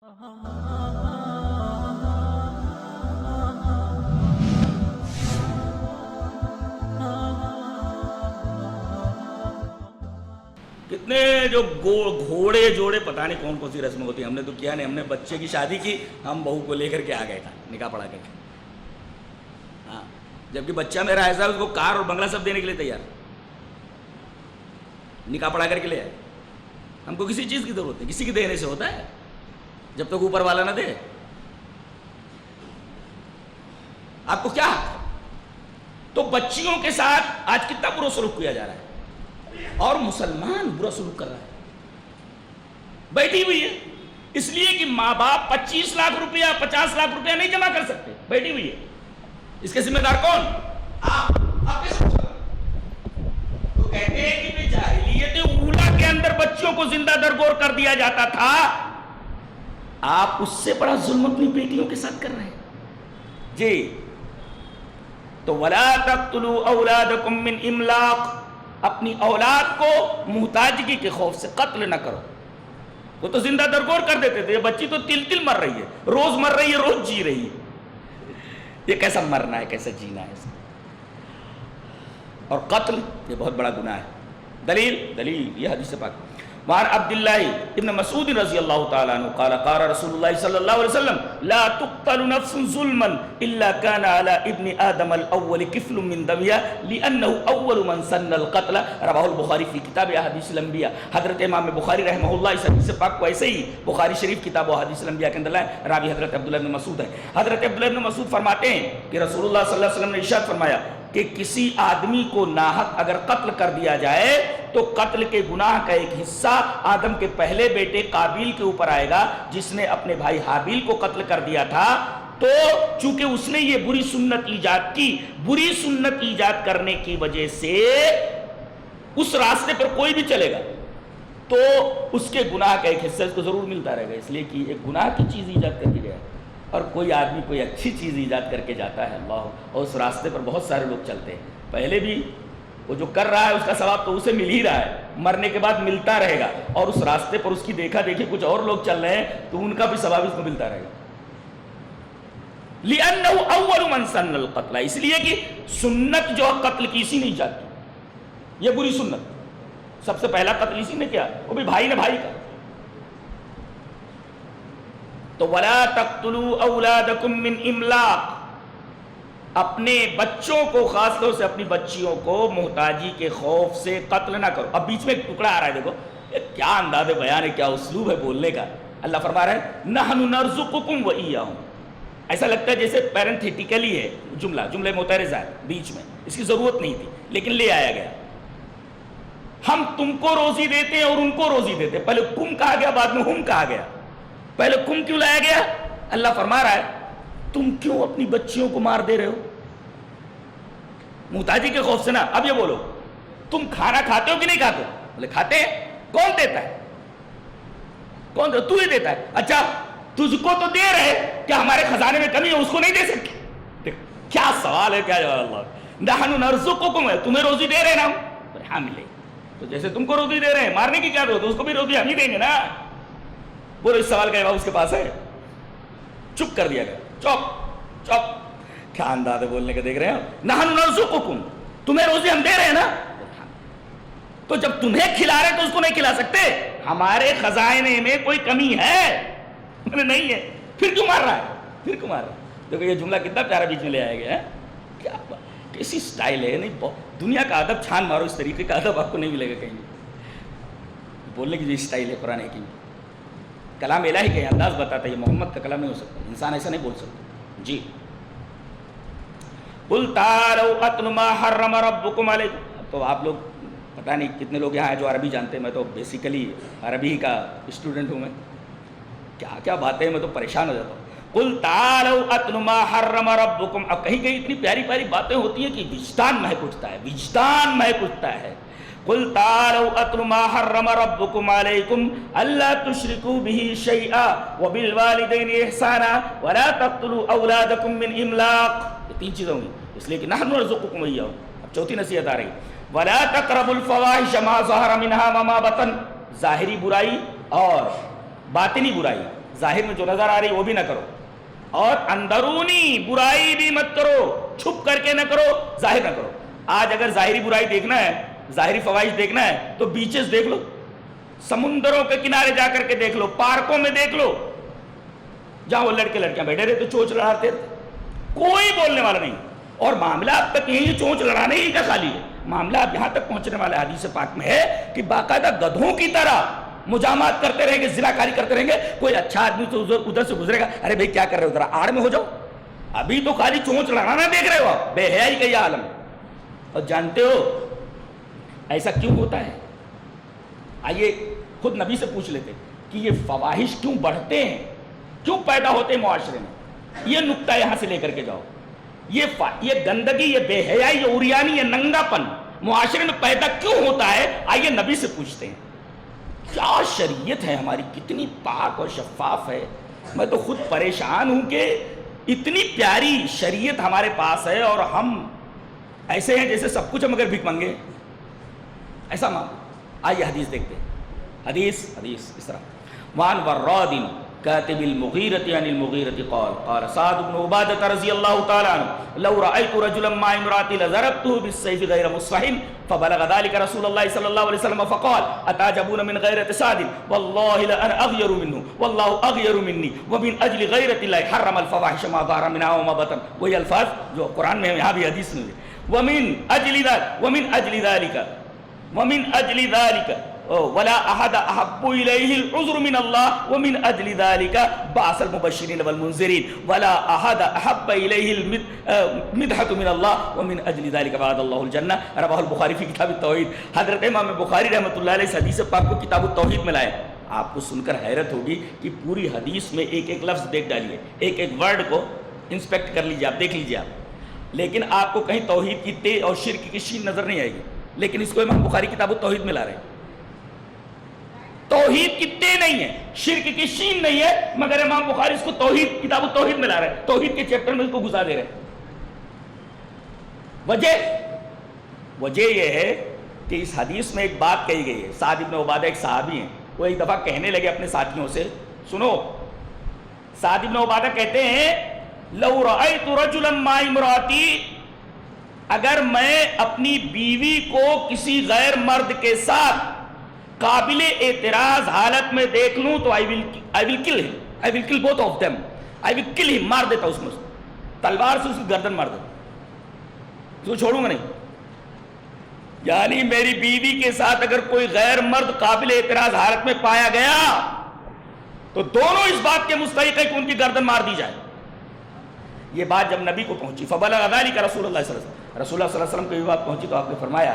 کتنے جو گھوڑے جوڑے پتہ نہیں کون کون سی رسمیں ہوتی ہیں، ہم نے تو کیا نہیں. ہم نے بچے کی شادی کی، ہم بہو کو لے کر کے آ گئے تھا نکاح پڑھا کر کے. ہاں، جبکہ بچہ میرا ایسا ہے اس کو کار اور بنگلہ سب دینے کے لیے تیار، نکاح پڑھا کر کے لے آئے. ہم کو کسی چیز کی ضرورت نہیں، کسی کے دینے سے ہوتا ہے جب تک اوپر والا نہ دے. آپ کو کیا حق ہے؟ تو بچیوں کے ساتھ آج کتنا برا سلوک کیا جا رہا ہے، اور مسلمان برا سلوک کر رہا ہے. بیٹھی ہوئی ہے اس لیے کہ ماں باپ 25 لاکھ روپیہ 50 لاکھ روپیہ نہیں جمع کر سکتے، بیٹھی ہوئی ہے. اس کے ذمہ دار کون؟ آپ کیسے سمجھا؟ تو کہتے ہیں کہ جاہلیت اولیٰ کے اندر بچوں کو زندہ درگور کر دیا جاتا تھا، آپ اس سے بڑا ظلم اپنی بیٹیوں کے ساتھ کر رہے ہیں. جی تو وَلَا تَقْتُلُوا أَوْلَادَكُمْ مِنْ إِمْلَاقٍ، اپنی اولاد کو محتاجگی کے خوف سے قتل نہ کرو. وہ تو زندہ درگور کر دیتے تھے، یہ بچی تو تل تل مر رہی ہے، روز مر رہی ہے، روز جی رہی ہے. یہ کیسا مرنا ہے، کیسا جینا ہے. اور قتل یہ بہت بڑا گناہ ہے. دلیل یہ حدیث پاک. وعن عبداللہ ابن مسعود رضی اللہ تعالیٰ عنہ قال قال رسول اللہ صلی اللہ علیہ وسلم لا تقتل نفس ظلما الا كان على ابن آدم الاول كفل من دمها لانه اول من سن القتل رواه البخاری فی کتاب احادیث الانبیاء. حضرت امام بخاری رحمہ اللہ اس حدیث پاک کو ایسے ہی بخاری شریف کتاب احادیث الانبیاء کے اندر لائے. راوی حضرت عبداللہ ابن مسعود ہے. حضرت عبداللہ ابن مسعود فرماتے ہیں کہ رسول اللہ صلی اللہ علیہ وسلم نے ارشاد فرمایا کہ کسی آدمی کو ناحق اگر قتل کر دیا جائے تو قتل کے گناہ کا ایک حصہ آدم کے پہلے بیٹے قابیل کے اوپر آئے گا جس نے اپنے بھائی حابیل کو قتل کر دیا تھا. تو چونکہ اس نے یہ بری سنت ایجاد کی، بری سنت ایجاد کرنے کی وجہ سے اس راستے پر کوئی بھی چلے گا تو اس کے گناہ کا ایک حصہ اس کو ضرور ملتا رہے گا. اس لیے کہ ایک گناہ کی چیز ایجاد کر کے گیا ہے اور کوئی آدمی کوئی اچھی چیز ایجاد کر کے جاتا ہے اللہ، اور اس راستے پر بہت سارے لوگ چلتے ہیں. پہلے بھی وہ جو کر رہا ہے اس کا ثواب تو اسے مل ہی رہا ہے، مرنے کے بعد ملتا رہے گا، اور اس راستے پر اس کی دیکھا دیکھی کچھ اور لوگ چل رہے ہیں تو ان کا بھی ثواب اس کو ملتا رہے گا. لِأَنَّهُ أَوَّلُ مَنْ سَنَّ الْقَتْلَ، اس لیے کہ سنت جو قتل کی اسی نے ایجاد کی، یہ بری سنت. سب سے پہلا قتل اسی نے کیا، وہ بھی بھائی نے بھائی کا. تو وَلَا تَقْتُلُوا أَوْلَادَكُمْ مِنْ إِمْلَاقٍ، اپنے بچوں کو، خاص طور سے اپنی بچیوں کو محتاجی کے خوف سے قتل نہ کرو. اب بیچ میں ایک ٹکڑا آ رہا ہے، دیکھو کیا انداز بیان ہے، کیا اسلوب ہے بولنے کا. اللہ فرما رہا ہے نَحْنُ نَرْزُقُكُمْ وَإِيَّاهُمْ. ایسا لگتا ہے جیسے پیرنتھیٹیکلی ہے جملہ معترضہ ہے بیچ میں، اس کی ضرورت نہیں تھی لیکن لے آیا گیا. ہم تم کو روزی دیتے ہیں اور ان کو روزی دیتے. پہلے کم کہا گیا، بعد میں ہم کہا گیا. پہلے کم کیوں لایا گیا؟ اللہ فرما رہا ہے تم کیوں اپنی بچیوں کو مار دے رہے ہو محتاجی کے خوف سے نا. اب یہ بولو تم کھانا کھاتے ہو کہ نہیں کھاتے؟ بولے کھاتے ہیں. کون دیتا ہے؟ کون دیتا؟ تو ہی دیتا ہے. اچھا تجھ کو تو دے رہے، کیا ہمارے خزانے میں کمی ہے اس کو نہیں دے سکتے؟ کیا سوال ہے، کیا جواب. اللہ نحن نرزقکم، تمہیں روزی دے رہے ہیں نا ہم. ہاں ملے تو جیسے تم کو روزی دے رہے ہیں، مارنے کی کیا ضرورت ہے، اس کو بھی روزی ہم ہی دیں گے نا. بولو اس سوال کا جواب اس کے پاس ہے؟ چپ کر دیا گیا. چپ چپ. کیا انداز ہے بولنے کا، دیکھ رہے ہیں. نحن نرزقکم، تمہیں روزی ہم دے رہے ہیں نا. تو جب تمہیں کھلا رہے تو اس کو نہیں کھلا سکتے؟ ہمارے خزانے میں کوئی کمی ہے؟ نہیں ہے. پھر کیوں مار رہا ہے؟ پھر کیوں مار رہا ہے؟ دیکھو یہ جملہ کتنا پیارا بیچ میں لے آیا گیا ہے. کیا کیسی سٹائل ہے. نہیں دنیا کا ادب چھان مارو، اس طریقے کا ادب آپ کو نہیں ملے گا کہیں. بولنے کی جو سٹائل ہے قرآن کی، کلام الہی کا انداز بتاتا ہے. یہ محمد کا کلام نہیں ہو سکتا، انسان ایسا نہیں بول سکتا. جی قُلْ تَعَالَوْا أَتْلُ مَا حَرَّمَ رَبُّكُمْ عَلَيْكُمْ. تو آپ لوگ پتہ نہیں کتنے لوگ یہاں ہیں جو عربی جانتے ہیں. میں تو بیسیکلی عربی کا اسٹوڈنٹ ہوں. میں کیا کیا باتیں، میں تو پریشان ہو جاتا ہوں. قُلْ تَعَالَوْا أَتْلُ مَا حَرَّمَ رَبُّكُمْ. اب کہیں کہیں اتنی پیاری پیاری باتیں ہوتی ہیں کہ وجدان مہک اٹھتا ہے، وجدان مہک اٹھتا ہے. قُلْ تَعَالَوْا أَتْلُ مَا حَرَّمَ رَبُّكُمْ عَلَيْكُمْ أَلَّا تُشْرِكُوا بِهِ شَيْئًا وَبِالْوَالِدَيْنِ إِحْسَانًا وَلَا تَقْتُلُوا أَوْلَادَكُمْ مِنْ إِمْلَاقٍ. یہ تین چیزیں ہوئی، اس لیے کہ نحن نرزقكم وإياهم. اب چوتھی نصیحت آ رہی وَلَا تَقْرَبُوا الْفَوَاحِشَ مَا ظَهَرَ مِنْهَا وَمَا بَطَنَ. ظاہری برائی اور باطنی برائی ظاہر میں جو نظر آ رہی وہ بھی نہ کرو، اور اندرونی برائی بھی مت کرو، چھپ کر کے نہ کرو، ظاہر نہ کرو۔ آج اگر ظاہری برائی دیکھنا ہے، ظاہری فواہش دیکھنا ہے تو بیچز دیکھ لو، سمندروں کے کنارے جا کر کے دیکھ لو، پارکوں میں دیکھ لو، جہاں وہ لڑکے لڑکیاں بیٹھے رہتے چونچ لڑاتے رہتے، کوئی بولنے والا نہیں۔ اور معاملہ اب تک یہی چونچ لڑانے ہی کا خالی ہے، معاملہ اب یہاں تک پہنچنے والا حدیث پاک میں ہے کہ باقاعدہ گدھوں کی طرح مجامات کرتے رہیں گے، زناکاری کرتے رہیں گے۔ کوئی اچھا آدمی تو ادھر سے گزرے گا، ارے بھائی کیا کر رہے ہو، ذرا آڑ میں ہو جاؤ، ابھی تو خالی چونچ لڑانا دیکھ رہے ہو آپ، بے حیائی کا یہ عالم۔ اور جانتے ہو ایسا کیوں ہوتا ہے؟ آئیے خود نبی سے پوچھ لیتے کہ یہ فواہش کیوں بڑھتے ہیں، کیوں پیدا ہوتے ہیں معاشرے میں؟ یہ نقطہ یہاں سے لے کر کے جاؤ، یہ گندگی، یہ بے حیائی، یہ عریانی، یہ ننگا پن معاشرے میں پیدا کیوں ہوتا ہے؟ آئیے نبی سے پوچھتے ہیں۔ کیا شریعت ہے ہماری، کتنی پاک اور شفاف ہے۔ میں تو خود پریشان ہوں کہ اتنی پیاری شریعت ہمارے پاس ہے اور ہم ایسے ہیں جیسے سب کچھ ہم اگر بھیک مانگے، ایسا مانگو۔ آئیے حدیث دیکھتے ہیں۔ حدیث اس طرح، وعن وراد كاتب المغيرة عن المغيرة قال سعد بن عبادة رضي الله تعالى عنه لو رأيت رجلا مع امرأتي لضربته بالسيف غير مصفح فبلغ ذلك رسول الله صلى الله عليه وسلم فقال أتعجبون من غيرة سعد والله لأنا أغير منه والله أغير مني ومن أجل غيرة الله حرم الفواحش ما ظهر منها وما بطن۔ وہی الفاظ جو قرآن میں یہاں بھی حدیث میں ومن أجل ذلك ولا أحد أحب إليه العذر من الله ومن أجل ذلك بعث المبشرين والمنذرين ولا أحد أحب إليه المدحة من الله ومن أجل ذلك وعد الله الجنة۔ رواه البخاری فی کتاب التوحید۔ حضرت امام بخاری رحمۃ اللہ علیہ اس حدیث پاک کو کتاب التوحید میں لائے۔ آپ کو سن کر حیرت ہوگی کہ پوری حدیث میں ایک ایک لفظ دیکھ ڈالیے، ایک ایک ورڈ کو انسپیکٹ کر لیجیے، آپ دیکھ لیجیے آپ، لیکن آپ کو کہیں توحید کی تے اور شرک کی شین نظر نہیں آئے گی، لیکن اس کو امام بخاری کتاب التوحید میں لا رہے ہیں۔ توحید کی تے نہیں ہے، شرک کی شین نہیں ہے، مگر امام بخاری اس کو توحید کتاب التوحید میں لا رہے ہیں، توحید کے چیپٹر میں اس کو گھسا دے رہے ہیں۔ وجہ یہ ہے کہ اس حدیث میں ایک بات کہی گئی ہے۔ سعد بن عبادہ ایک صحابی ہیں، وہ ایک دفعہ کہنے لگے اپنے ساتھیوں سے، سنو، سعد بن عبادہ کہتے ہیں لو رأیت رجلا مع امراتی، اگر میں اپنی بیوی کو کسی غیر مرد کے ساتھ قابل اعتراض حالت میں دیکھ لوں تو I will kill both of them، I will kill him، مار دیتا اس میں، تلوار سے اس کی گردن مار دیتا، اس کو چھوڑوں گا نہیں۔ یعنی میری بیوی کے ساتھ اگر کوئی غیر مرد قابل اعتراض حالت میں پایا گیا تو دونوں اس بات کے مستحق ہے کہ ان کی گردن مار دی جائے۔ یہ بات جب نبی کو پہنچی، فبلغ ذلک رسول اللہ صلی اللہ علیہ وسلم، رسول اللہ صلی اللہ علیہ وسلم کو یہ بات پہنچی تو آپ نے فرمایا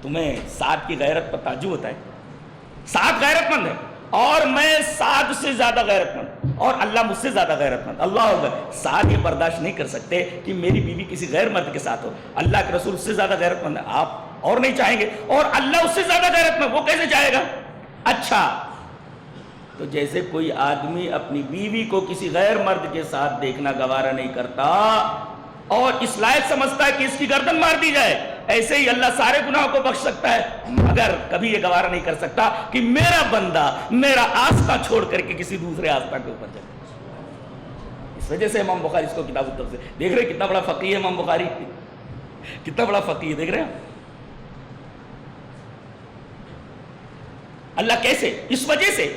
تمہیں سعد کی غیرت پر تعجب ہوتا ہے؟ سعد غیرت مند ہے اور میں سعد سے زیادہ غیرت مند، اور اللہ مجھ سے زیادہ غیرت مند۔ اللہ اکبر۔ سعد یہ برداشت نہیں کر سکتے کہ میری بیوی کسی غیر مرد کے ساتھ ہو، اللہ کے رسول اس سے زیادہ غیرت مند ہے، آپ اور نہیں چاہیں گے، اور اللہ اس سے زیادہ غیرت مند، وہ کیسے چاہے گا؟ اچھا، تو جیسے کوئی آدمی اپنی بیوی کو کسی غیر مرد کے ساتھ دیکھنا گوارا نہیں کرتا اور اس لائق سمجھتا ہے کہ اس کی گردن مار دی جائے، ایسے ہی اللہ سارے گناہوں کو بخش سکتا ہے، مگر کبھی یہ گوارا نہیں کر سکتا کہ میرا بندہ میرا آستہ چھوڑ کر کے کسی دوسرے آستہ کے اوپر جائے۔ اس وجہ سے امام بخاری اس کو کتاب التوحید، دیکھ رہے کتنا بڑا فقیہ ہے امام بخاری، کتنا بڑا فقیہ، دیکھ رہے ہیں اللہ کیسے، اس وجہ سے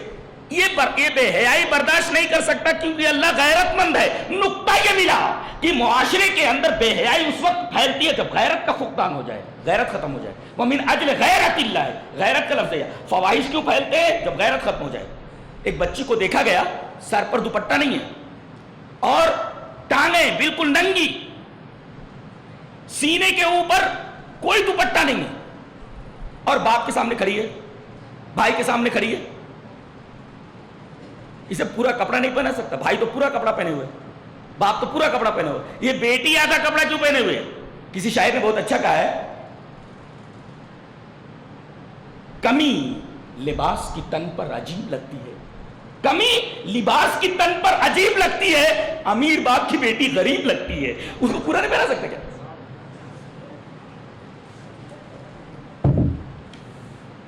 یہ بے حیائی برداشت نہیں کر سکتا کیونکہ اللہ غیرت مند ہے۔ نقطہ یہ ملا کہ معاشرے کے اندر بے حیائی اس وقت پھیلتی ہے جب غیرت کا فقدان ہو جائے، غیرت ختم ہو جائے۔ وَمِنْ أَجْلِ غَيْرَةِ اللَّهِ، غیرت کا لفظ ہے۔ فواحش کیوں پھیلتے ہیں؟ جب غیرت ختم ہو جائے۔ ایک بچی کو دیکھا گیا، سر پر دوپٹہ نہیں ہے اور ٹانگیں بالکل ننگی، سینے کے اوپر کوئی دوپٹہ نہیں ہے، اور باپ کے سامنے کھڑی ہے، بھائی کے سامنے کھڑی ہے، اسے پورا کپڑا نہیں پہنا سکتا، بھائی تو پورا کپڑا پہنے ہوئے، باپ تو پورا کپڑا پہنے ہوئے، یہ بیٹی آدھا کپڑا کیوں پہنے ہوئے؟ کسی شاعر نے بہت اچھا کہا ہے، کمی لباس کی تن پر عجیب لگتی ہے، کمی لباس کی تن پر عجیب لگتی ہے، امیر باپ کی بیٹی غریب لگتی ہے۔ اس کو پورا نہیں پہنا سکتا کیا؟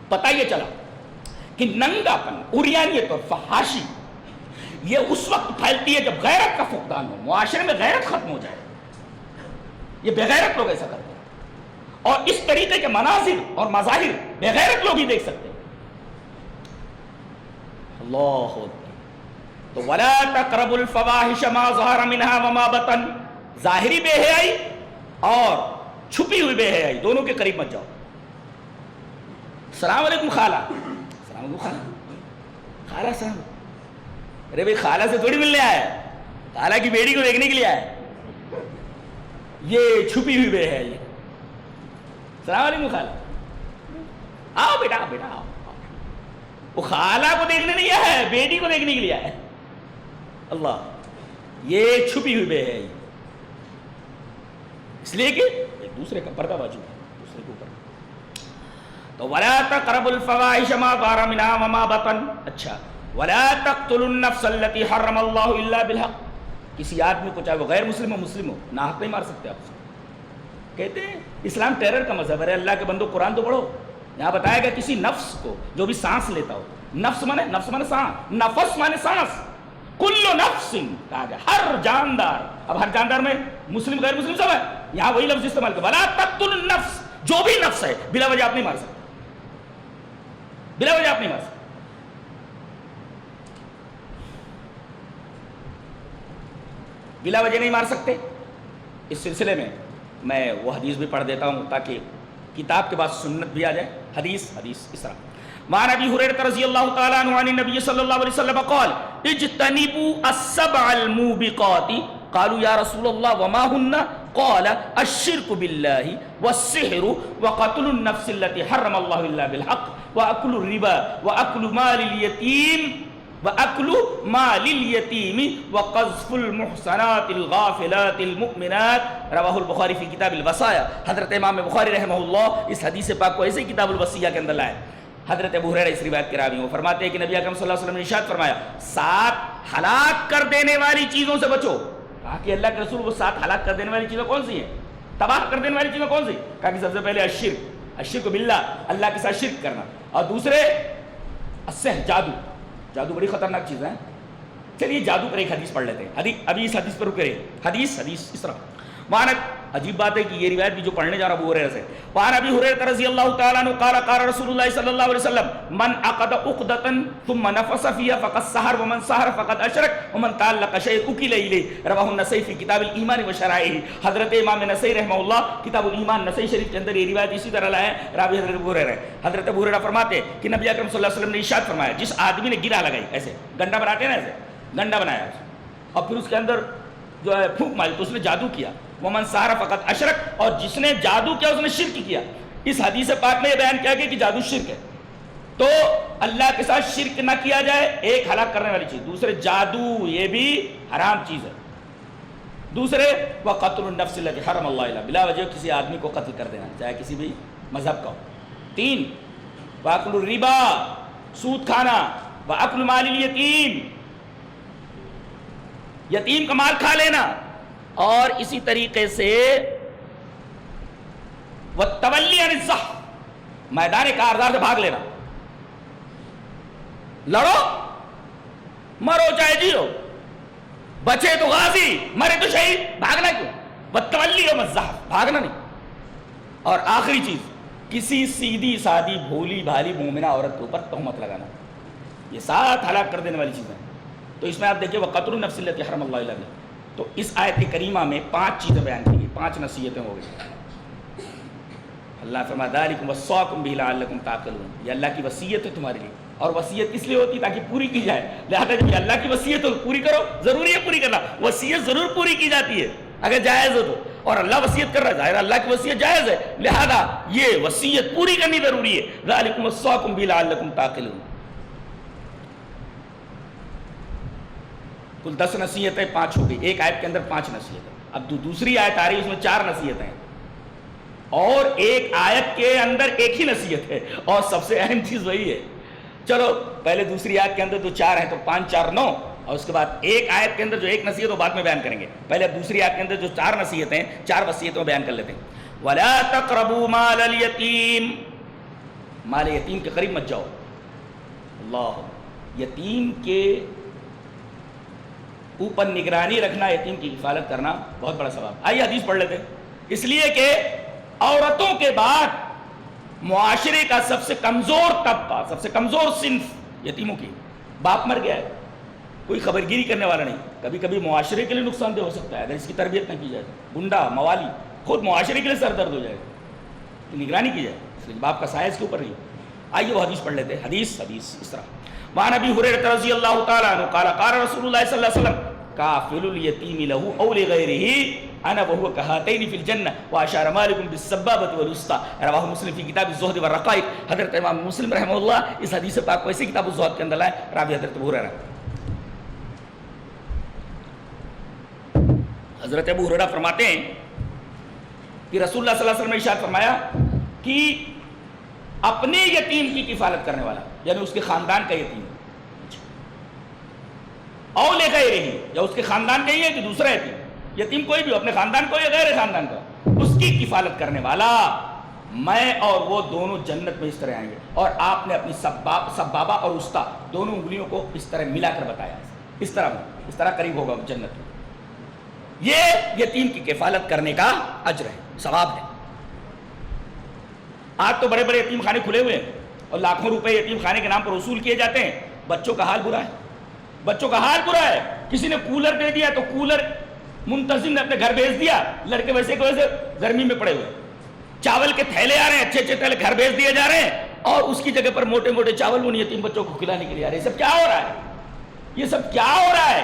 پتہ یہ چلا کہ ننگا پن، عریانیت اور فحاشی یہ اس وقت پھیلتی ہے جب غیرت کا فقدان ہو، معاشرے میں غیرت ختم ہو جائے. یہ بغیرت لوگ ایسا کرتے ہیں، اور اس طریقے کے مناظر اور مظاہر بغیرت لوگ ہی دیکھ سکتے ہیں. اللہ تو ولا تقربوا الفواحش ما ظهر منها وما بطن، ظاہری بے حیائی اور چھپی ہوئی بے حیائی دونوں کے قریب مت جاؤ. السلام علیکم خالہ، السلام علیکم خالہ، خالہ صاحب، ارے بھائی خالہ سے تھوڑی ملنے آیا ہے، خالہ کی بیٹی کو دیکھنے کے لیے آیا ہے. یہ چھپی ہوئی بے حیائی. السلام علیکم خالہ، آؤ بیٹا بیٹا آؤ. وہ خالہ کو دیکھنے نہیں آیا ہے، بیٹی کو دیکھنے کے لیے آیا ہے. اللہ، یہ چھپی ہوئی بے حیائی، اس لیے کہ ایک دوسرے کا پردہ بازی ہے دوسرے کے اوپر. تو ولا تقربوا الفواحش ما ظهر منها وما بطن. اچھا، ولا تقتلوا النفس التي حرم الله الا بالحق. کسی آدمی کو چاہے وہ غیر مسلم ہو مسلم ہو ناحق نہیں مار سکتے آپ. کہتے ہیں اسلام ٹیرر کا مذہب ہے. اللہ کے بندو قرآن تو پڑھو. یہاں بتایا گیا کسی نفس کو جو بھی سانس لیتا ہو، نفس مانے سانس، نفس مانے سانس، کل نفس کہا گیا ہر جاندار. اب ہر جاندار میں مسلم غیر مسلم سب ہے، یہاں وہی لفظ استعمال کر ولا تقتلوا النفس، جو بھی نفس ہے بلا وجہ آپ نہیں مار سکتے، بلا وجہ آپ نہیں مار سکتے. بلا وجہ نہیں مار سکتے. اس سلسلے میں میں وہ حدیث بھی پڑھ دیتا ہوں تاکہ کتاب کے بعد سنت بھی آ جائے. حدیث اس طرح وعن ابی ہریرہ رضی اللہ تعالی عنہ عن النبی صلی اللہ علیہ وسلم قال اجتنبوا السبع الموبقات قالوا یا رسول اللہ وما ہن قال الشرك بالله والسحر وقتل النفس التي حرم الله الا بالحق واكل الربا واكل مال اليتيم وقذف المحصنات الغافلات المؤمنات. رواہ البخاری فی کتاب الوصایا. حضرت امام بخاری رحمہ اللہ اس حدیث پاک کو ایسے ہی کتاب الوصیہ کے اندر لائے. حضرت ابو ہریرہ اس روایت کے راوی ہیں، وہ فرماتے ہیں کہ نبی اکرم صلی اللہ علیہ وسلم نے ارشاد فرمایا 7 ہلاک کر دینے والی چیزوں سے بچو. کہا کہ اللہ کے رسول وہ 7 ہلاک کر دینے والی چیزیں کون سی ہیں، تباہ کر دینے والی چیزیں کون سی؟ کہا کہ سب سے پہلے الشرک باللہ، اللہ کے ساتھ شرک کرنا، اور دوسرے السحر، جادو بڑی خطرناک چیز ہے. چلیے جادو پر ایک حدیث پڑھ لیتے ہیں. ابھی اس حدیث پر رکے رہے. حدیث اس طرح معنی عجیب بات ہے کہ یہ روایت بھی جو پڑھنے جا رہا ابو ہریرہ سے. وعن ابی ہریرہ رضی اللہ تعالی عنہ قال قال رسول اللہ صلی اللہ علیہ وسلم من عقد عقدۃ ثم نفث فيها فقد سحر ومن سحر فقد اشرك ومن تعلق شيء اكل اليه. رواه النسائی فی کتاب الایمان و شرائعہ. حضرت امام نسائی رحمہ اللہ کتاب الایمان نسائی شریف کے اندر یہ روایت اسی طرح لایا ہے. راوی حضرت ابو ہریرہ. حضرت ابو ہریرہ فرماتے ہیں کہ نبی اکرم صلی اللہ علیہ وسلم نے ارشاد فرمایا جس آدمی نے گرہ لگائی، ایسے گنڈا بناتے ہیں نا، ایسے گنڈا بنایا اور پھر اس کے اندر جو ہے پھونک ماری تو اس نے جادو کیا. ومن سحر فقط اشرک، اور جس نے جادو کیا اس نے شرک کیا. اس حدیث پاک میں یہ بیان کیا گیا کہ جادو شرک ہے. تو اللہ کے ساتھ شرک نہ کیا جائے، ایک ہلاک کرنے والی چیز. دوسرے جادو، یہ بھی حرام چیز ہے. دوسرے وقتل النفس التي حرم اللہ الا بلا وجہ کسی آدمی کو قتل کر دینا، چاہے کسی بھی مذہب کا ہو. 3 واکل الربا، سود کھانا. واکل مال الیتیم، یتیم کا مال کھا لینا. اور اسی طریقے سے والتولی عن الزحف، میدان کارزار سے بھاگ لینا. لڑو مرو چاہے جیو، بچے تو غازی مرے تو شہید، بھاگنا کیوں؟ والتولی عن الزحف، بھاگنا نہیں. اور آخری چیز کسی سیدھی سادی بھولی بھالی مومنہ عورت کے اوپر تہمت لگانا. یہ 7 ہلاک کر دینے والی چیزیں. تو اس میں آپ دیکھیں وقتل النفس التي حرم اللہ الا بالحق. تو اس آیت کریمہ میں 5 چیزیں بیان کی گئی، 5 نصیحتیں ہو گئی. اللہ فرمایا ذالکم وصاکم بہ لعلکم تعقلون، یہ اللہ کی وصیت ہے تمہارے لیے. اور وصیت اس لیے ہوتی تاکہ پوری کی جائے. لہذا جب یہ اللہ کی وصیت ہو پوری کرو، ضروری ہے پوری کرنا. وصیت ضرور پوری کی جاتی ہے اگر جائز ہو تو، اور اللہ وصیت کر رہا ہے، ظاہر اللہ کی وصیت جائز ہے، لہذا یہ وصیت پوری کرنی ضروری ہے. ذالکم وصاکم بہ لعلکم تعقلون. کل 10 نصیحتیں 5 ہو گئی. ایک آیت کے اندر 5 نصیحتیں. اب دوسری آیت آ رہی ہے، اس میں 4 نصیحتیں ہیں، اور ایک آیت کے اندر ایک ہی نصیحت ہے، اور سب سے اہم چیز وہی ہے. چلو پہلے دوسری آیت کے اندر تو 4 ہیں، تو 5 4 9، اور اس کے بعد ایک آیت کے اندر جو ایک نصیحت وہ بعد میں بیان کریں گے. پہلے اب دوسری آیت کے اندر جو 4 نصیحتیں ہیں، 4 وصیتوں بیان کر لیتے ہیں. وَلَا تَقْرَبُوا مَالَ الْيَتِيمِ، مال یتیم کے قریب مت جاؤ. اللہ، یتیم کے اوپر نگرانی رکھنا، یتیم کی کفالت کرنا بہت بڑا ثواب۔ آئیے حدیث پڑھ لیتے ہیں۔ اس لیے کہ عورتوں کے بعد معاشرے کا سب سے کمزور طبقہ، سب سے کمزور صنف یتیموں کی۔ باپ مر گیا ہے، کوئی خبرگیری کرنے والا نہیں، کبھی کبھی معاشرے کے لیے نقصان دہ ہو سکتا ہے اگر اس کی تربیت نہ کی جائے، گنڈا موالی خود معاشرے کے لیے سر درد ہو جائے تو نگرانی کی جائے، اس لیے باپ کا سایہ اس کے اوپر نہیں۔ آئیے وہ حدیث پڑھ لیتے ہیں۔ حدیث اس طرح، وعن ابی ہریرہ رضی اللہ تعالی عنہ قال قال رسول اللہ صلی اللہ علیہ وسلم کافل الیتیم له او لغیرہ انا وهو کہاتین فی الجنہ واشار مالک بالسبابۃ والوسطى، رواہ مسلم فی کتاب الزہد والرقائق۔ حضرت امام مسلم رحمہ اللہ اس حدیث پاک کو اسی کتاب الزہد کے اندر لائے، راوی حضرت ابو ہریرہ۔ حضرت ابو ہریرہ فرماتے ہیں کہ رسول اللہ صلی اللہ علیہ وسلم نے ارشاد فرمایا کہ اپنے یتیم کی کفالت کرنے والا، یعنی اس کے خاندان کا یتیم، او لغیرہ، یا اس کے خاندان کا ہی ہے کہ دوسرا یتیم، یتیم کوئی بھی ہو، اپنے خاندان کو یا غیر خاندان کا، اس کی کفالت کرنے والا، میں اور وہ دونوں جنت میں اس طرح آئیں گے۔ اور آپ نے اپنی سبابہ اور وسطیٰ دونوں انگلیوں کو اس طرح ملا کر بتایا، اس طرح قریب ہوگا جنت میں۔ یہ یتیم کی کفالت کرنے کا اجر ہے، ثواب ہے۔ آج تو بڑے بڑے یتیم خانے کھلے ہوئے ہیں اور لاکھوں روپے یتیم خانے کے نام پر وصول کیے جاتے ہیں۔ بچوں کا حال برا ہے، بچوں کا حال برا ہے۔ کسی نے کولر دے دیا تو کولر منتظم نے اپنے گھر بھیج دیا، لڑکے ویسے کو ویسے گرمی میں پڑے ہوئے۔ چاول کے تھیلے آ رہے ہیں، اچھے اچھے تھیلے گھر بھیج دیے جا رہے ہیں، اور اس کی جگہ پر موٹے موٹے چاول ان یتیم بچوں کو کھلانے کے لیے آ رہے ہیں۔ یہ سب کیا ہو رہا ہے؟ یہ سب کیا ہو رہا ہے؟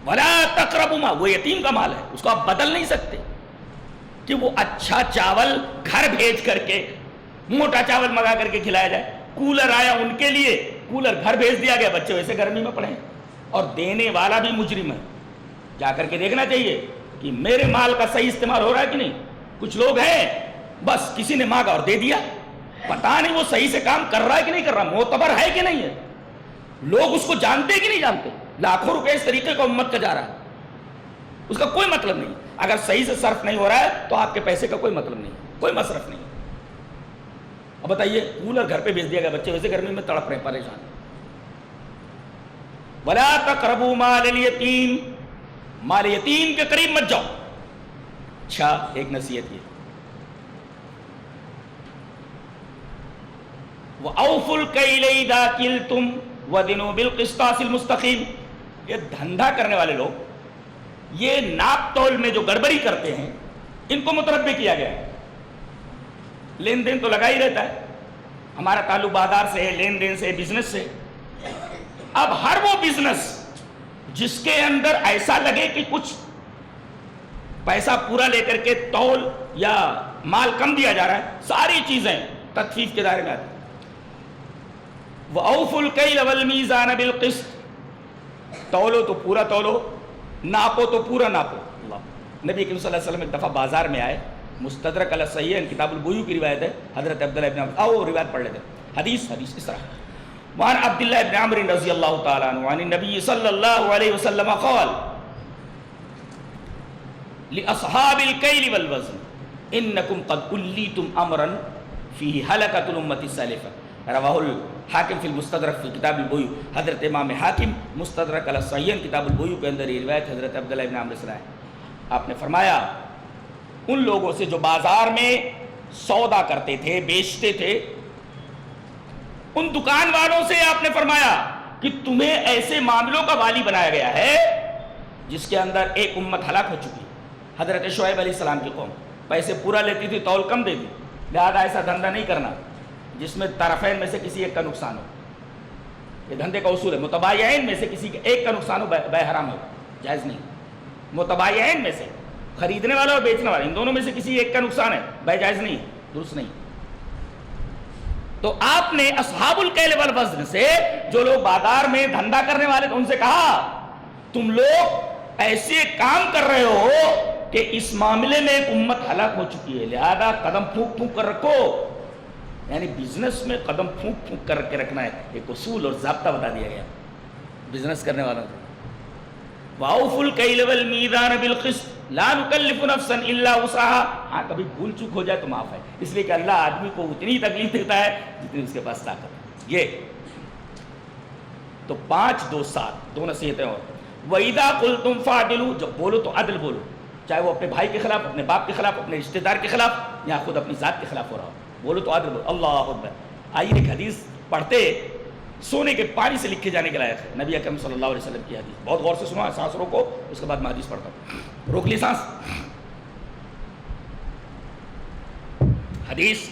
وَلَا تَقْرَبُوا مَا، وہ یتیم کا مال ہے، اس کو آپ بدل نہیں سکتے کہ وہ اچھا چاول گھر بھیج کر کے، موٹا چاول منگا کر کے کھلایا جائے۔ کولر آیا ان کے لیے، کولر گھر بھیج دیا گیا، بچے ویسے گرمی میں پڑے ہیں، اور دینے والا بھی مجرم ہے۔ جا کر کے دیکھنا چاہیے کہ میرے مال کا صحیح استعمال ہو رہا ہے کہ نہیں۔ کچھ لوگ ہیں بس کسی نے مانگا اور دے دیا، پتہ نہیں وہ صحیح سے کام کر رہا ہے کہ نہیں کر رہا، معتبر ہے کہ نہیں ہے، لوگ اس کو جانتے کہ نہیں جانتے۔ لاکھوں روپے اس طریقے کا امت کا جا رہا ہے، اس کا کوئی مطلب نہیں۔ اگر صحیح سے صرف نہیں ہو رہا ہے تو آپ کے پیسے کا کوئی مطلب نہیں، کوئی مصرف نہیں۔ اب بتائیے، کولر گھر پہ بھیج دیا گیا، بچے ویسے گرمی میں تڑپ رہے ہیں، پریشان۔ وَلَا تَقْرَبُوا مَالَ الْيَتِيمِ، مال یتیم کے قریب مت جاؤ۔ اچھا، ایک نصیحت یہ، وَأَوْفُوا الْكَيْلَ إِذَا كِلْتُمْ وَزِنُوا بِالْقِسْطَاسِ الْمُسْتَقِيمِ۔ یہ دھندا کرنے والے لوگ، یہ ناپ تول میں جو گڑبڑی کرتے ہیں، ان کو متنبہ کیا گیا ہے۔ لین دین تو لگا ہی رہتا ہے، ہمارا تعلق بازار سے ہے، لین دین سے، بزنس سے۔ اب ہر وہ بزنس جس کے اندر ایسا لگے کہ کچھ پیسہ پورا لے کر کے تول یا مال کم دیا جا رہا ہے، ساری چیزیں تخفیف کے دائرے میں آتی ہیں۔ وَأَوْفُوا الْكَيْلَ وَالْمِيزَانَ بِالْقِسْطِ، تولو تو پورا تولو، ناپو تو پورا ناپو۔ اللہ نبی کریم صلی اللہ علیہ وسلم ایک دفعہ بازار میں آئے، مستدرک علی الصحیحین کتاب البیوع کی روایت ہے، حضرت عبداللہ ابن عمر، آؤ روایت پڑھ لیتے ہیں۔ حدیث اس طرح، وعن عبداللہ ابن عمر رضی اللہ تعالیٰ عنہ عن النبی صلی اللہ علیہ وسلم قال لأصحاب الكيل والوزن انکم قد الیتم امرا فیہ ہلکۃ الامۃ السالفہ، رواہ الحاکم فی المستدرک فی کتاب البیوع۔ حضرت امام حاکم مستدرک علی الصحیحین کتاب البیوع کے اندر یہ روایت حضرت عبداللہ ابن عمر سے ہے۔ آپ نے فرمایا ان لوگوں سے جو بازار میں سودا کرتے تھے، بیچتے تھے، ان دکان والوں سے آپ نے فرمایا کہ تمہیں ایسے معاملوں کا والی بنایا گیا ہے جس کے اندر ایک امت ہلاک ہو چکی ہے۔ حضرت شعیب علیہ السلام کی قوم پیسے پورا لیتی تھی، تول کم دیتی، لہذا ایسا دھندا نہیں کرنا جس میں طرفین میں سے کسی ایک کا نقصان ہو۔ یہ دھندے کا اصول ہے، متبایعین میں سے کسی ایک کا نقصان ہو، بے حرام ہو، جائز نہیں۔ متبایعین میں سے، خریدنے والا اور بیچنے والا، ان دونوں میں سے کسی ایک کا نقصان ہے، بے جائز نہیں، درست نہیں۔ تو آپ نے اصحاب الکیل والوزن سے، جو لوگ بازار میں دھندا کرنے والے تھے، ان سے کہا تم لوگ ایسے کام کر رہے ہو کہ اس معاملے میں ایک امت ہلاک ہو چکی ہے، لہذا قدم پھونک پھونک کر رکھو۔ یعنی بزنس میں قدم پھونک پھونک کر کے رکھنا ہے، ایک اصول اور ضابطہ بتا دیا گیا بزنس کرنے والوں کو۔ وَأَوْفُوا الْكَيْلَ وَالْمِيزَانَ بِالْقِسْطِ لَا نُكَلِّفُ نَفْسًا إِلَّا وُسْعَهَا۔ ہاں کبھی بھول چوک ہو جائے تو معاف ہے، اس لیے کہ اللہ آدمی کو اتنی تکلیف دیتا ہے جتنی اس کے پاس طاقت ہے۔ یہ تو 5 2 7 دو نصیحتیں اور۔ وَإِذَا قُلْتُمْ فَعْدِلُوا، جب بولو تو عدل بولو، چاہے وہ اپنے بھائی کے خلاف، اپنے باپ کے خلاف، اپنے رشتہ دار کے خلاف، یا خود اپنی ذات کے خلاف ہو رہا ہو، بولو تو عدل بولو. اللہ اکبر. آئیے ایک حدیث پڑھتے سونے کے پانی سے لکھے جانے کے لائق ہے، نبی اکرم صلی اللہ علیہ وسلم کی حدیث. بہت غور سے سنو، سانس روکو، اس کے بعد میں حدیث پڑھتا ہوں. روک لی سانس. حدیث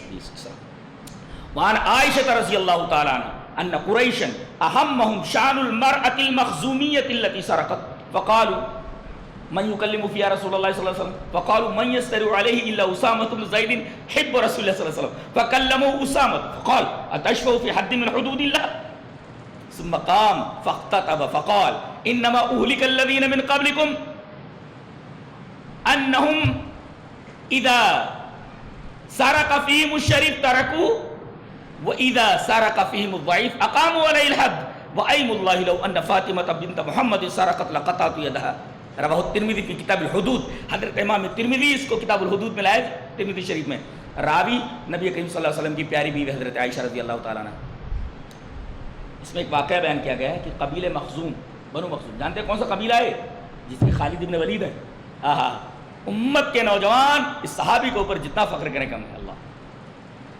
وعن عائشة رضی اللہ تعالی عنہ ان قریشا اہمهم شان المرأة المخزومیة التي سرقت فقالوا من يكلم فيها رسول الله صلى الله عليه وسلم فقالوا من يستر عليه الا اسامة بن زيد حب رسول الله صلى الله عليه وسلم فكلموا اسامة فقال اتشفع في حد من حدود الله ثم قام فاختطب فقال انما اهلك الذين من قبلكم انهم اذا سرق فيهم الشريف تركوا وإذا سرق فيهم الضعيف أقاموا عليه الحد وأيم الله لو أن فاطمة بنت محمد سرقت لقطعت يدها. رواه الترمذی في کتاب الحدود. حضرت امام ترمذی اس کو کتاب الحدود میں لائے ترمذی شریف میں. راوی نبی کریم صلی اللہ علیہ وسلم کی پیاری بیوی حضرت عائشہ رضی اللہ تعالیٰ عنہ. اس میں ایک واقعہ بیان کیا گیا ہے کہ قبیلہ مخزوم، بنو مخزوم، جانتے ہیں کون سا قبیلہ ہے؟ جس کے خالد ابن ولید ہے. امت کے نوجوان اس صحابی کے اوپر جتنا فخر کریں کم ہے. اللہ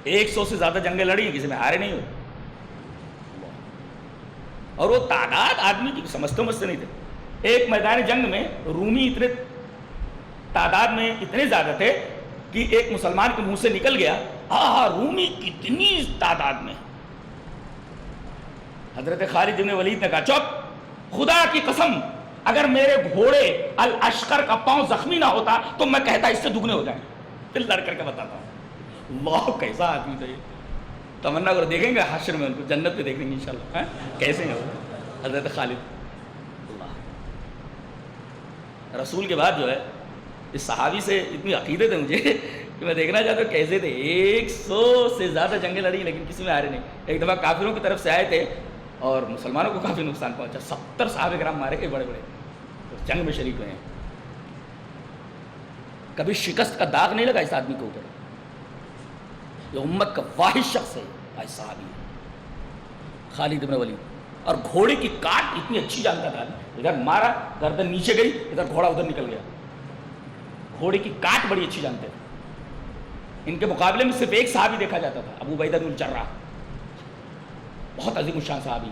100 سے زیادہ جنگیں لڑی ہیں، کسی میں ہارے نہیں ہوئے. اور وہ تعداد آدمی کی سمجھتے نہیں تھے. ایک میدان جنگ میں رومی اتنے تعداد میں اتنے زیادہ تھے کہ ایک مسلمان کے منہ سے نکل گیا رومی کتنی تعداد میں. حضرت خالد بن ولید نے کہا چپ، خدا کی قسم اگر میرے گھوڑے الاشکر کا پاؤں زخمی نہ ہوتا تو میں کہتا اس سے دگنے ہو جائیں. پھر لڑ کر کے بتاتا ہوں. اللہ کیسا آدمی تھا یہ. تمنا کر دیکھیں گے حشر میں ان کو، جنت پہ دیکھیں گے انشاءاللہ کیسے ہیں حضرت خالد. اللہ رسول کے بعد جو ہے اس صحابی سے اتنی عقیدت ہے مجھے کہ میں دیکھنا چاہتا ہوں کیسے تھے. 100 سے زیادہ جنگیں لڑی لیکن کسی میں ہارے نہیں. ایک دفعہ کافروں کی طرف سے آئے تھے اور مسلمانوں کو کافی نقصان پہنچا. 70 صحابہ کرام مارے گئے بڑے بڑے، جنگ میں شریک ہوئے ہیں. کبھی شکست کا داغ نہیں لگا اس آدمی کے اوپر. یہ امت کا واحد شخص ہے آج صحابی خالد بن ولید. اور گھوڑے کی کاٹ اتنی اچھی جانتا تھا، ادھر مارا گردن نیچے گئی، ادھر گھوڑا ادھر نکل گیا. گھوڑے کی کاٹ بڑی اچھی جانتے تھے. ان کے مقابلے میں صرف ایک صحابی دیکھا جاتا تھا، ابو عبیدہ بن الجراح، بہت عظیم الشان صحابی.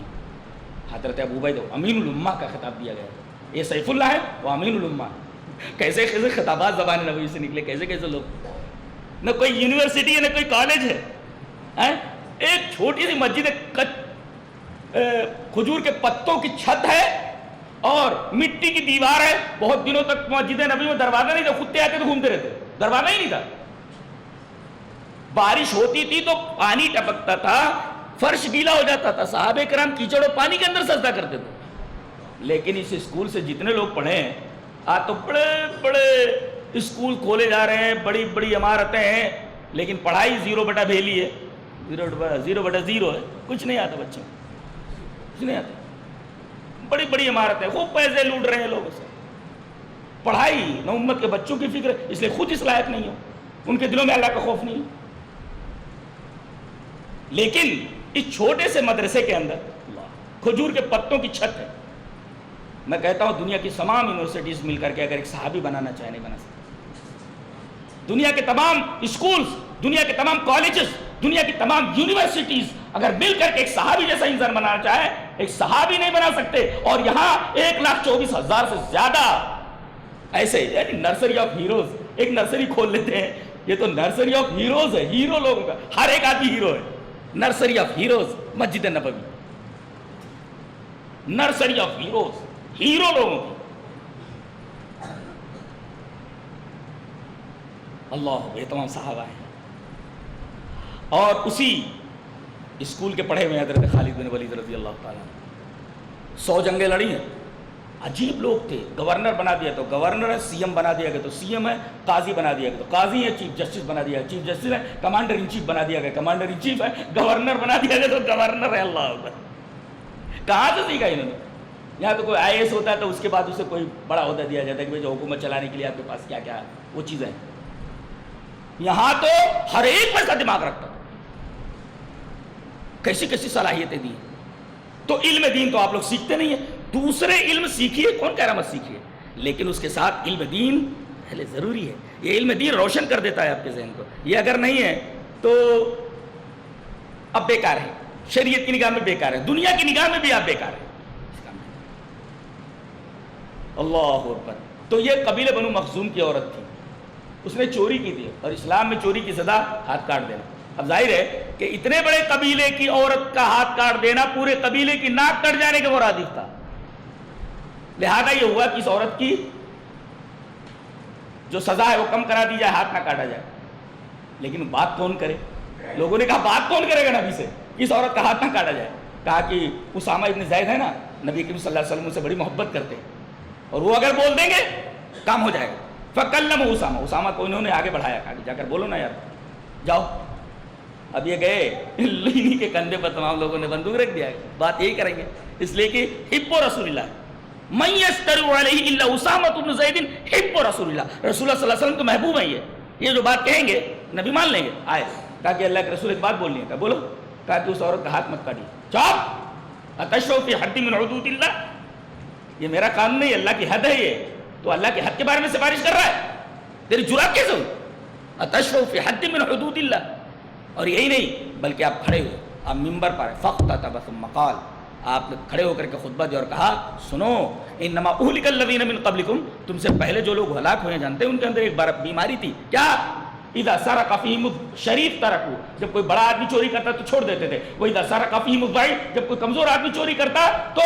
حضرت ابو عبیدہ امین الامہ کا خطاب دیا گیا. یہ سیف اللہ ہے، وہ امین الامہ. کیسے کیسے خطابات زبان نبوی سے نکلے، کیسے کیسے لوگ. نہ کوئی یونیورسٹی ہے نہ کوئی کالج ہے. ایک چھوٹی سی مسجد کھجور کے پتوں کی چھت ہے اور مٹی کی دیوار ہے. بہت دنوں تک مسجد نبی میں دروازہ نہیں تھا، کتے آتے تو گھومتے رہتے، دروازہ ہی نہیں تھا. بارش ہوتی تھی تو پانی ٹپکتا تھا، فرش گیلا ہو جاتا تھا. صحابہ کرام کیچڑ اور پانی کے اندر سجدہ کرتے تھے. لیکن اس اسکول سے جتنے لوگ پڑھے ہیں آج تو بڑے بڑے اسکول کھولے جا رہے ہیں، بڑی بڑی عمارتیں ہیں، لیکن پڑھائی 0/بھیلی ہے، 0/0 ہے. کچھ نہیں آتا بچوں، کچھ نہیں آتا. بڑی بڑی عمارتیں، خوب پیسے لوٹ رہے ہیں لوگوں سے. پڑھائی نہ امت کے بچوں کی فکر، اس لیے خود اس لائق نہیں ہو، ان کے دلوں میں اللہ کا خوف نہیں. لیکن اس چھوٹے سے مدرسے کے اندر کھجور کے پتوں کی چھت ہے. میں کہتا ہوں دنیا کی تمام یونیورسٹیز مل کر کے اگر ایک صحابی بنانا چاہے نہیں بنا سکتے. دنیا کے تمام اسکولز، دنیا کے تمام کالجز، دنیا کی تمام یونیورسٹیز اگر مل کر کے ایک صحابی جیسا انسان بنانا چاہے، ایک صحابی نہیں بنا سکتے. اور یہاں 1,24,000 سے زیادہ ایسے، یعنی نرسری آف ہیروز. ایک نرسری کھول لیتے ہیں، یہ تو نرسری آف ہیروز ہے. ہیرو لوگوں کا ہر ایک آدمی ہیرو ہے. Nursery of heroes Masjid Nabawi, nursery of heroes, hero لوگوں کی. اللہ، یہ تمام صحابہ ہیں. اور اسی اسکول کے پڑھے ہوئے حضرت خالد بن ولید رضی اللہ تعالیٰ. 100 جنگیں لڑی ہیں. عجیب لوگ تھے. گورنر بنا دیا تو گورنر ہے، سی ایم بنا دیا گیا تو سی ایم ہے، قاضی بنا دیا گیا تو قاضی ہے، چیف جسٹس بنا دیا گیا چیف جسٹس ہے، کمانڈر ان چیف بنا دیا گیا کمانڈر ان چیف ہے، گورنر بنا دیا گیا تو گورنر ہے. اللہ اکبر. کہاں سے سیکھا انہوں نے؟ یہاں تو کوئی IAS ہوتا ہے تو اس کے بعد اسے کوئی بڑا عہدہ دیا جاتا ہے کہ جو حکومت چلانے کے لیے آپ کے پاس کیا کیا وہ چیزیں. یہاں تو ہر ایک پیسہ دماغ رکھتا، کیسی کیسی صلاحیتیں دی. تو علم دین تو آپ لوگ سیکھتے نہیں ہیں. دوسرے علم سیکھیے، کون کہہ رہا مت سیکھیے، لیکن اس کے ساتھ علم دین پہلے ضروری ہے. یہ علم دین روشن کر دیتا ہے آپ کے ذہن کو. یہ اگر نہیں ہے تو اب بیکار ہے، شریعت کی نگاہ میں بیکار ہے، دنیا کی نگاہ میں بھی آپ بیکار ہیں. اللہ اکبر. تو یہ قبیلہ بنو مخزوم کی عورت تھی، اس نے چوری کی تھی، اور اسلام میں چوری کی سزا ہاتھ کاٹ دینا. اب ظاہر ہے کہ اتنے بڑے قبیلے کی عورت کا ہاتھ کاٹ دینا پورے قبیلے کی ناک کٹ جانے کے مرادف تھا. لہذا یہ ہوا کہ اس عورت کی جو سزا ہے وہ کم کرا دی جائے، ہاتھ نہ کاٹا جائے. لیکن بات کون کرے؟ لوگوں نے کہا بات کون کرے گا نبی سے کہ اس عورت کا ہاتھ نہ کاٹا جائے؟ کہا کہ اسامہ ابن زید ہے نا، نبی کریم صلی اللہ علیہ وسلم سے بڑی محبت کرتے ہیں، اور وہ اگر بول دیں گے کام ہو جائے گا. فکلم اسامہ کو انہوں نے آگے بڑھایا، کہا کہ جا کر بولو نا یار، جاؤ. اب یہ گئے، انہی کے کندھے پر تمام لوگوں نے بندوق رکھ دیا. بات یہی کریں گے، اس لیے کہ حب رسول اللہ من یستر علیہ الا اسامہ بن زید حب رسول اللہ. رسول اللہ صلی اللہ علیہ وسلم تو محبوب ہیں. یہ جو بات کہیں گے نبی مان لیں گے. آئے کہا کہ اللہ کے رسول ایک بات بولنی ہے. کہا بولو. کہا کہ اس عورت کا ہاتھ مت کاٹیے. چپ، اتشفع فی حد من حدود اللہ. یہ میرا قانون نہیں، اللہ کی حد ہے. یہ تو اللہ کی حد کے بارے میں سفارش کر رہا ہے، تیری جرات کیسے ہوئی؟ اتشفع فی حد من حدود اللہ. اور یہی نہیں بلکہ آپ کھڑے ہوئے، آپ ممبر پر فاختتب ثم قال، آپ نے کھڑے ہو کر کے خطبہ دیا اور کہا سنو، انما اہلک الذین من قبلکم، تم سے پہلے جو لوگ ہلاک ہوئے جانتے ہیں ان کے اندر ایک بیماری تھی. کیا؟ اذا سرق فیہم الشریف ترکوا، جب کوئی بڑا آدمی چوری کرتا تو چھوڑ دیتے تھے. واذا سرق فیہم الضعیف، جب کوئی کمزور آدمی چوری کرتا تو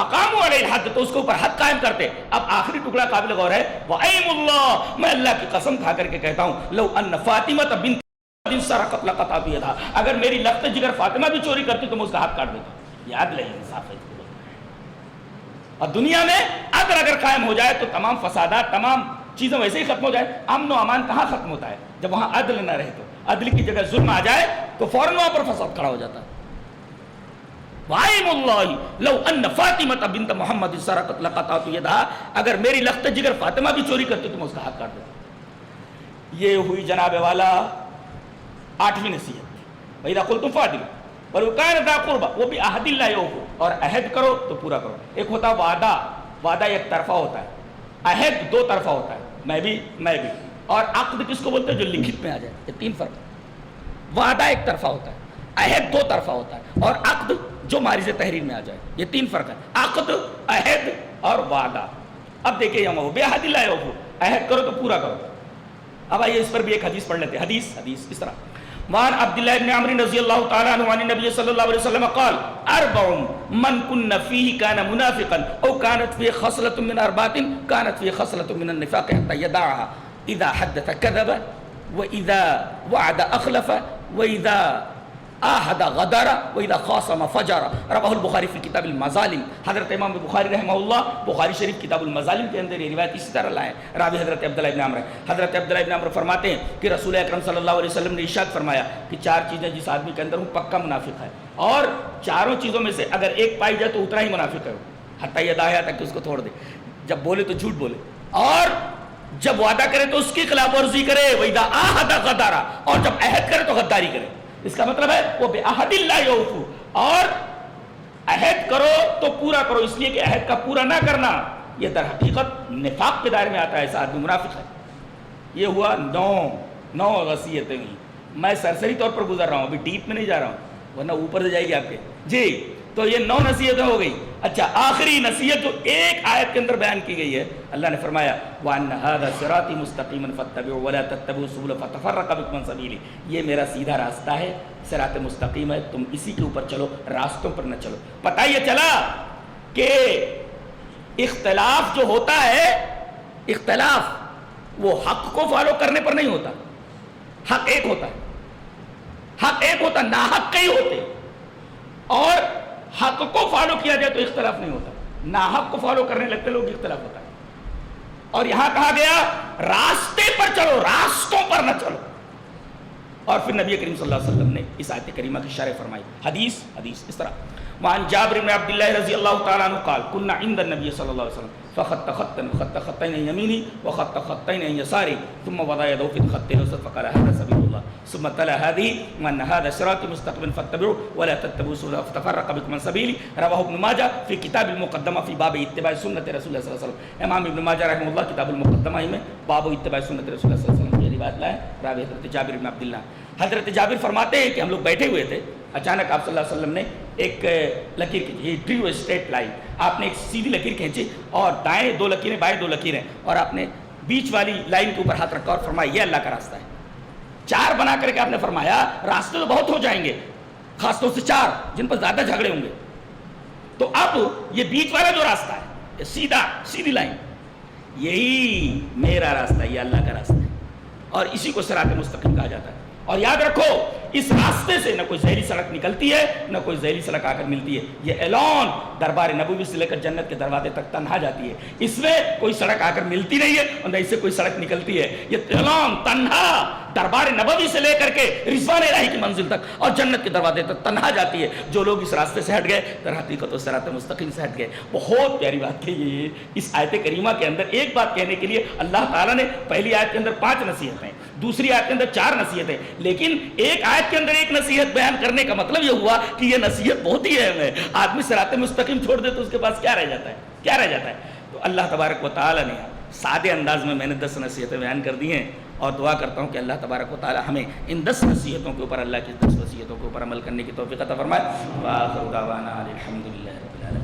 اقاموا علیہ الحد، تو اس کے اوپر حد قائم کرتے. اب آخری ٹکڑا قابل غور ہے، وَأَيْمُ اللَّهِ، میں اللہ کی قسم کھا کر کے کہتا ہوں، لو ان فاطمہ بنت سرقت لقطعت یدہا، اگر میری لخت جگر فاطمہ بھی چوری کرتی تو میں اس کا ہاتھ کاٹ دیتا. یہ عدل ہے، انصاف ہے. اور دنیا میں عدل اگر قائم ہو جائے تو تمام فسادات، تمام چیزیں ویسے ہی ختم ہو جائے. امن و امان کہاں ختم ہوتا ہے؟ جب وہاں عدل نہ رہے. تو عدل کی جگہ ظلم آ جائے تو فوراً وہاں پر فساد کھڑا ہو جاتا ہے. وَأَيْمُ اللَّهِ لَوْ أَنَّ فَاطِمَةَ بِنْتَ مُحَمَّدٍ سَرَقَتْ لَقَطَعْتُ يَدَهَا، اگر میری لخت جگر فاطمہ بھی چوری کرتی تو میں اس کا ہاتھ کاٹ دیتا. یہ ہوئی جناب والا 8ویں نصیحت. وَإِذَا قُلْتُمْ فَاعْدِلُوا وَلَوْ كَانَ ذَا قُرْبَىٰ وَبِعَهْدِ اللَّهِ أَوْفُوا، اور عہد کرو تو پورا کرو. ایک ہوتا وعدہ، وعدہ ایک طرفہ ہوتا ہے، عہد دو طرفہ ہوتا ہے، میں بھی. اور عقد کس کو بولتے ہیں؟ جو لکھت میں آ جائے. یہ 3 فرق. وعدہ ایک طرفہ ہوتا ہے، عہد دو طرفہ ہوتا ہے، اور عقد جو مارز تحریر میں آ جائے. یہ 3 فرق ہے، عقد، عہد اور وعدہ. اب دیکھیں یہاں بِعَهْدِ اللَّهِ أَوْفُوا، عہد کرو تو پورا کرو. اب آئیے اس پر بھی ایک حدیث پڑھ لیتے ہیں. حدیث اس طرح، وعن عبد الله بن عمرو رضی اللہ تعالی عنہ عن النبي صلی اللہ علیہ وسلم قال اربع من كن فيه كان منافقا او كانت فيه خصلة من اربعة كانت فيه خصلة من النفاق حتى يدعها، اذا حدث كذب، واذا وعد اخلف، واذا عاهد غدر، واذا خاصم فجر. رواه البخاری فی کتاب المظالم. حضرت امام بخاری رحمہ اللہ بخاری شریف کتاب المظالم کے اندر یہ روایت اسی طرح لائے. راوی حضرت عبداللہ ابن عمرو ہے. حضرت عبداللہ ابن عمرو فرماتے ہیں کہ رسول اکرم صلی اللہ علیہ وسلم نے ارشاد فرمایا کہ 4 چیزیں جس آدمی کے اندر ہوں پکا منافق ہے، اور 4 چیزوں میں سے اگر ایک پائی جائے تو اتنا ہی منافق ہے. حتیٰ یہ دایا تک کہ اس کو چھوڑ دے. جب بولے تو جھوٹ بولے، اور جب وعدہ کرے تو اس کی خلاف ورزی کرے. وَإِذَا عَاهَدَ غَدَرَ، اور جب عہد کرے تو غداری کرے. اس کا مطلب ہے وہ بِعَهْدِ اللَّهِ أَوْفُوا، اور عہد کرو تو پورا کرو. اس لیے کہ عہد کا پورا نہ کرنا یہ در حقیقت نفاق کے دائرے میں آتا ہے. ایسا آدمی منافق ہے. یہ ہوا 9 وصیتیں ہوئی. میں سرسری طور پر گزر رہا ہوں، ابھی ڈیپ میں نہیں جا رہا ہوں ورنہ اوپر سے جائے گی آپ کے. جی تو یہ 9 نصیحتیں ہو گئی. اچھا آخری نصیحت جو ایک آیت کے اندر بیان کی گئی ہے، اللہ نے فرمایا وَأَنَّ هَذَا صِرَاطِي مُسْتَقِيمًا فَاتَّبِعُوهُ وَلَا تَتَّبِعُوا السُّبُلَ فَتَفَرَّقَ بِكُمْ عَنْ سَبِيلِهِ. یہ میرا سیدھا راستہ ہے، صراط مستقیم ہے، تم اسی کے اوپر چلو، راستوں پر نہ چلو. پتہ یہ چلا کہ اختلاف جو ہوتا ہے، اختلاف وہ حق کو فالو کرنے پر نہیں ہوتا. حق ایک ہوتا ہے، حق ایک ہوتا، ناحق کئی ہوتے. اور حق کو فالو کیا جائے تو اختلاف نہیں ہوتا، ناحق کو فالو کرنے لگتے لوگ اختلاف ہوتا ہے. اور یہاں کہا گیا راستے پر چلو، راستوں پر نہ چلو. اور پھر نبی کریم صلی اللہ علیہ وسلم نے اس آیت کریمہ کی شرح فرمائی. حدیث اس طرح، وعن جابر بن عبد الله رضي الله تعالى عنه قال كنا عند النبي صلى الله عليه وسلم فخط خطين عن يميني وخط خطين عن يساري ثم وضع يده في الخط الوسط فقال هذا سبيل الله ثم تلا هذه وان هذا صراطي مستقيما فاتبعوه ولا تتبعوا السبل فتفرق بكم عن سبيلي. رواه ابن ماجه في كتاب المقدمه في باب اتباع سنت رسول اللہ صلی اللہ علیہ وسلم. امام ابن ماجہ رحمہ اللہ کتاب المقدمہ میں باب اتباع سنت رسول اللہ صلی اللہ علیہ وسلم کی روایت لائے. راوی حضرت جابر بن عبداللہ. حضرت جابر فرماتے ہیں کہ ہم لوگ بیٹھے ہوئے تھے, اچانک آپ صلی اللہ علیہ وسلم نے ایک لکیر کھینچی, یہ ڈریو اسٹریٹ لائن, آپ نے ایک سیدھی لکیر کھینچی اور دائیں 2 لکیریں بائیں 2 لکیریں, اور آپ نے بیچ والی لائن کے اوپر ہاتھ رکھا اور فرمایا یہ اللہ کا راستہ ہے. 4 بنا کر کے آپ نے فرمایا راستے تو بہت ہو جائیں گے, خاص طور سے 4 جن پر زیادہ جھگڑے ہوں گے, تو اب یہ بیچ والا جو راستہ ہے, یہ سیدھی لائن, یہی میرا راستہ ہے, یہ اللہ کا راستہ ہے, اور اسی کو صراط مستقیم کہا جاتا ہے. اور یاد رکھو اس راستے سے نہ کوئی زہری سڑک نکلتی ہے نہ کوئی زہری سڑک آ کر ملتی ہے. یہ اعلان دربار نبوی سے لے کر جنت کے دروازے تک تنہا جاتی ہے, اس میں کوئی سڑک آ کر ملتی نہیں ہے اور نہ اس سے کوئی سڑک نکلتی ہے. یہ اعلان تنہا دربار نبوی سے لے کر کے رضوان الہی کی منزل تک اور جنت کے دروازے تک تنہا جاتی ہے. جو لوگ اس راستے سے ہٹ گئے در حقیقت صراط مستقیم سے ہٹ گئے. بہت پیاری بات ہے یہ. اس آیت کریمہ کے اندر ایک بات کہنے کے لیے اللہ تعالیٰ نے پہلی آیت کے اندر 5 نصیحتیں, دوسری آیت کے اندر 4 نصیحتیں, لیکن ایک آیت کے اندر ایک نصیحت بیان کرنے کا مطلب یہ ہوا کہ یہ نصیحت بہت ہی اہم ہے. آدمی صراط مستقیم چھوڑ دے تو اس کے پاس کیا رہ جاتا ہے, کیا رہ جاتا ہے. تو اللہ تبارک و تعالیٰ نے سادے انداز میں نے 10 نصیحتیں بیان کر دی ہیں, اور دعا کرتا ہوں کہ اللہ تبارک و تعالیٰ ہمیں ان 10 نصیحتوں کے اوپر, اللہ کی 10 وصیتوں کے اوپر عمل کرنے کی توفیق عطا فرمائے. وآخر دعوانا الحمدللہ رب العالمین.